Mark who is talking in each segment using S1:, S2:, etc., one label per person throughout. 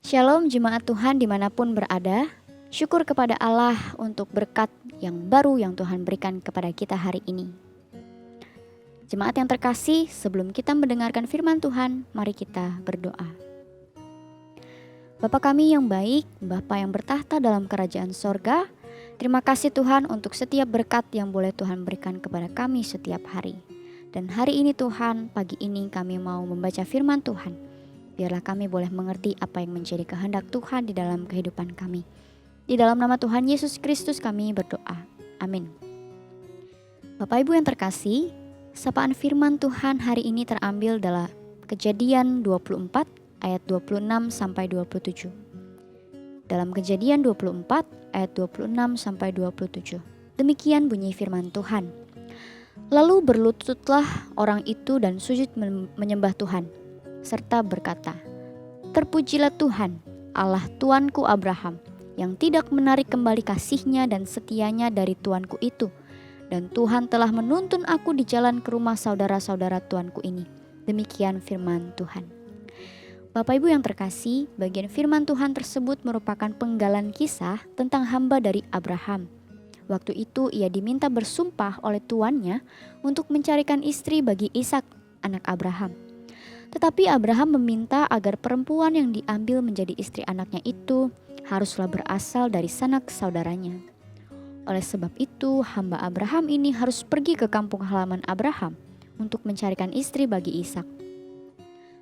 S1: Shalom jemaat Tuhan dimanapun berada. Syukur kepada Allah untuk berkat yang baru yang Tuhan berikan kepada kita hari ini. Jemaat yang terkasih, sebelum kita mendengarkan firman Tuhan, mari kita berdoa. Bapa kami yang baik, Bapa yang bertahta dalam kerajaan sorga, terima kasih Tuhan untuk setiap berkat yang boleh Tuhan berikan kepada kami setiap hari. Dan hari ini Tuhan, pagi ini kami mau membaca firman Tuhan. Biarlah kami boleh mengerti apa yang menjadi kehendak Tuhan di dalam kehidupan kami. Di dalam nama Tuhan Yesus Kristus kami berdoa. Amin. Bapak Ibu yang terkasih, sapaan firman Tuhan hari ini terambil dalam Kejadian 24 ayat 26 sampai 27. Dalam Kejadian 24 ayat 26 sampai 27. Demikian bunyi firman Tuhan. Lalu berlututlah orang itu dan sujud menyembah Tuhan, serta berkata, "Terpujilah Tuhan, Allah Tuanku Abraham, yang tidak menarik kembali kasih-Nya dan setianya dari Tuanku itu. Dan Tuhan telah menuntun aku di jalan ke rumah saudara-saudara Tuanku ini." Demikian firman Tuhan. Bapak Ibu yang terkasih, bagian firman Tuhan tersebut merupakan penggalan kisah tentang hamba dari Abraham. Waktu itu ia diminta bersumpah oleh tuannya untuk mencarikan istri bagi Ishak, anak Abraham. Tetapi Abraham meminta agar perempuan yang diambil menjadi istri anaknya itu haruslah berasal dari sanak saudaranya. Oleh sebab itu, hamba Abraham ini harus pergi ke kampung halaman Abraham untuk mencarikan istri bagi Ishak.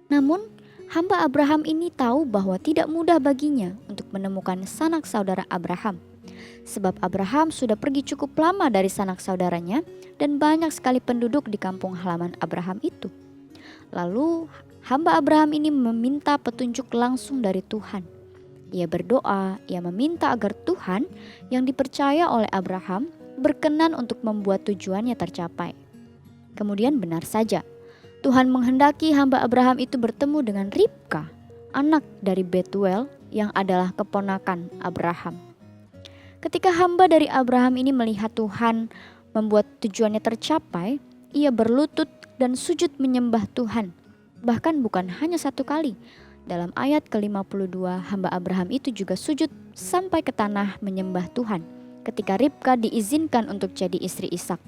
S1: Namun, hamba Abraham ini tahu bahwa tidak mudah baginya untuk menemukan sanak saudara Abraham. Sebab Abraham sudah pergi cukup lama dari sanak saudaranya dan banyak sekali penduduk di kampung halaman Abraham itu. Lalu hamba Abraham ini meminta petunjuk langsung dari Tuhan. Ia berdoa, ia meminta agar Tuhan yang dipercaya oleh Abraham berkenan untuk membuat tujuannya tercapai. Kemudian benar saja, Tuhan menghendaki hamba Abraham itu bertemu dengan Ribka, anak dari Betuel yang adalah keponakan Abraham. Ketika hamba dari Abraham ini melihat Tuhan membuat tujuannya tercapai, ia berlutut dan sujud menyembah Tuhan. Bahkan bukan hanya satu kali. Dalam ayat ke-52, hamba Abraham itu juga sujud sampai ke tanah menyembah Tuhan ketika Ribka diizinkan untuk jadi istri Ishak.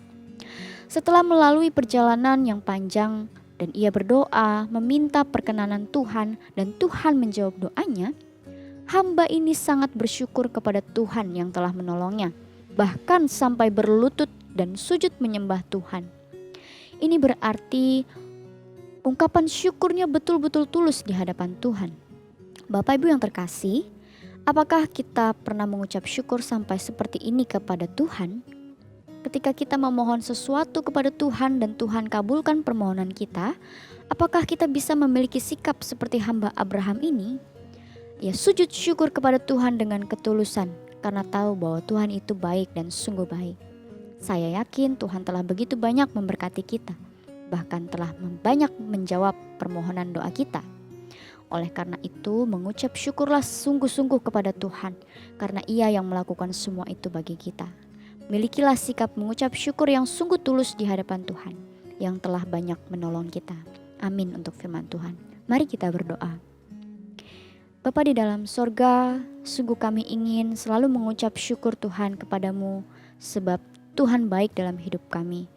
S1: Setelah melalui perjalanan yang panjang dan ia berdoa meminta perkenanan Tuhan dan Tuhan menjawab doanya, hamba ini sangat bersyukur kepada Tuhan yang telah menolongnya, bahkan sampai berlutut dan sujud menyembah Tuhan. Ini berarti ungkapan syukurnya betul-betul tulus di hadapan Tuhan. Bapak Ibu yang terkasih, apakah kita pernah mengucap syukur sampai seperti ini kepada Tuhan? Ketika kita memohon sesuatu kepada Tuhan dan Tuhan kabulkan permohonan kita, apakah kita bisa memiliki sikap seperti hamba Abraham ini? Ya, sujud syukur kepada Tuhan dengan ketulusan karena tahu bahwa Tuhan itu baik dan sungguh baik. Saya yakin Tuhan telah begitu banyak memberkati kita, bahkan telah banyak menjawab permohonan doa kita. Oleh karena itu, mengucap syukurlah sungguh-sungguh kepada Tuhan, karena Ia yang melakukan semua itu bagi kita. Milikilah sikap mengucap syukur yang sungguh tulus di hadapan Tuhan, yang telah banyak menolong kita. Amin untuk firman Tuhan. Mari kita berdoa. Bapa di dalam sorga, sungguh kami ingin selalu mengucap syukur Tuhan kepadamu, sebab Tuhan baik dalam hidup kami.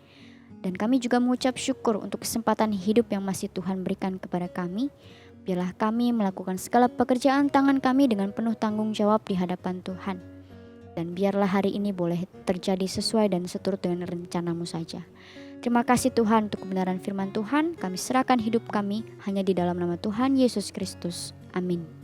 S1: Dan kami juga mengucap syukur untuk kesempatan hidup yang masih Tuhan berikan kepada kami. Biarlah kami melakukan segala pekerjaan tangan kami dengan penuh tanggung jawab di hadapan Tuhan. Dan biarlah hari ini boleh terjadi sesuai dan seturut dengan rencana-Mu saja. Terima kasih Tuhan untuk kebenaran firman Tuhan. Kami serahkan hidup kami hanya di dalam nama Tuhan Yesus Kristus. Amin.